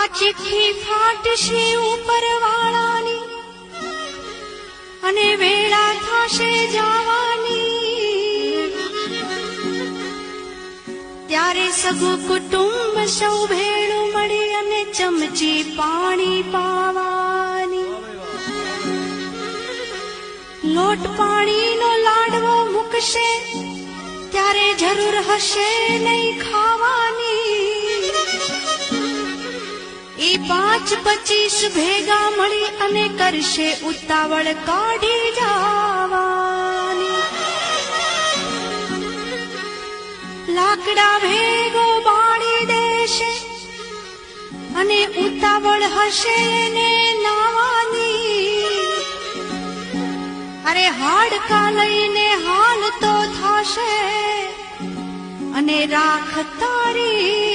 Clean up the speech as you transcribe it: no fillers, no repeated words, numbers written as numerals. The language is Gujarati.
આ ચિઠ્ઠી ફાટશે ઉપરવાળાની અને વેળા થશે જવાની, ત્યારે સગું કુટુંબ સૌ ભેળું મળી અને ચમચી પાણી પાવાની. લોટ પાણીનો લાડવો મૂકશે ત્યારે જરૂર હશે નહીં ખાવાની. એ 5-25 ભેગા મળી અને કરશે ઉતાવળ કાઢી જવાની. લાકડા ભેગો બાળી દેશે અને ઉતાવળ હશે ને નાવાની. અરે હાડકા લઈને હાલ તો થશે અને રાખ તારી